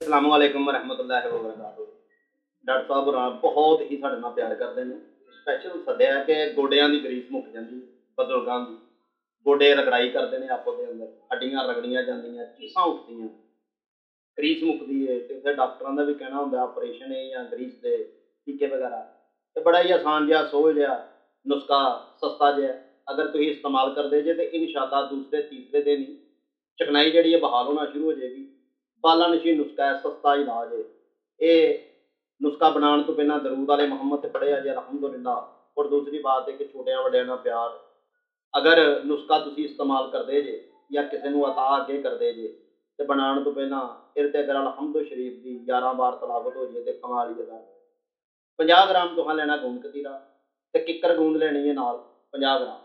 अस्सलाम वालेकुम रहमतुल्लाहि व बरकातुहू। डॉक्टर साहब होरां बहुत ही साडे नाल प्यार करदे ने। स्पैशल सद्दिआ कि गोडियां दी गरीस मुक जांदी बजुर्गां दी। गोडे रगड़ाई करदे ने आपस दे अंदर, हड्डियां रगड़ियां जांदियां, चीसां उठदियां, गरीस मुकदी है ते फिर डॉक्टरां दा भी कहना हुंदा ऑपरेशन है या गरीस दे टीके वगैरा। ते बड़ा ही आसान जिहा सोझ जिहा नुस्खा सस्ता जिहा अगर तुसीं इस्तेमाल करदे जे ते इंशाअल्लाह दूसरे तीसरे दिन ही चिकनाई जिहड़ी है बहाल होना शुरू हो जाएगी। बाला नशीन नुस्खा है, सस्ता इलाज है। ये नुस्खा बनाने तो पहला दरूद वाले मुहम्मद से पढ़िया जी अलहमदुलिल्लाह। और दूसरी बात है कि छोटिया वड्डिया नाल प्यार। अगर नुस्खा तुसीं इस्तेमाल करदे जे या किसी नूं अता अगे करदे जे ते बनाने तो पहला इहदे ते अगर अलहमदु शरीफ की 11 बार तलावत हो जाए तो कमाल ही अदा। 50 ग्राम तुहां लेना गूंद कतीरा ते किक्कर गूंद लेनी है नाल 50 ग्राम।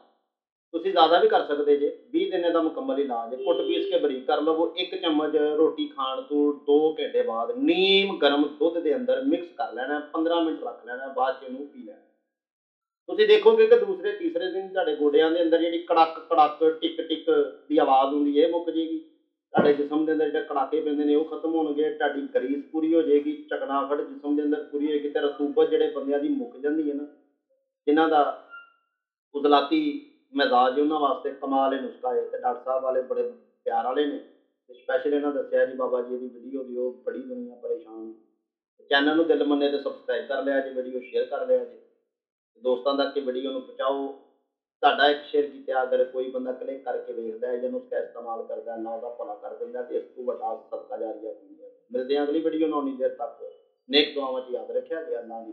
तुसीं ज़्यादा भी कर सकते जे। 20 दिन का मुकम्मल इलाज है। कुट पीस के बरीक कर लवो। 1 चम्मच रोटी खाण तो 2 घंटे बाद नीम गर्म दुध के अंदर मिक्स कर लेना, 15 मिनट रख लेना, बाद च इहनूं पी लेना। तुसीं देखोगे कि दूसरे तीसरे दिन तुहाडे गोडियां दे अंदर जिहड़ी कड़क कड़क टिक टिक की आवाज़ हुंदी है मुक जाएगी। तुहाडे जिस्म के अंदर जिहड़े कड़ाके पैंदे ने वो खत्म होणगे। तुहाडी गरीस पूरी हो जाएगी, चकनाहट जिस्म के अंदर पूरी होएगी ते रतूबत जिहड़े बंदियां दी मुक जांदी है ना, जिन्हां दा उजलाती मिजाज है उन्होंने वास्ते कमाल है नुस्खा है। तो डॉक्टर साहब वाले बड़े प्यार वाले ने। स्पैशल इन्होंने दसिया जी बाबा जी की वीडियो दी बड़ी दुनिया परेशान है। चैनल में दिल मने तो सबसक्राइब कर लिया जी, वीडियो शेयर कर लिया जी, दोस्तों तक की वीडियो में पहुँचाओ। साडा एक शेयर किया अगर कोई बंदा क्लिक करके देखता है या नुस्खा इस्तेमाल करता है, ना उसका भला कर देंगे तो इस तो बड़ा सदका जारिया। मिलते हैं अगली वीडियो में, उन्नी देर तक नेक दुआवां च याद रखिया जी। अल्लाह दी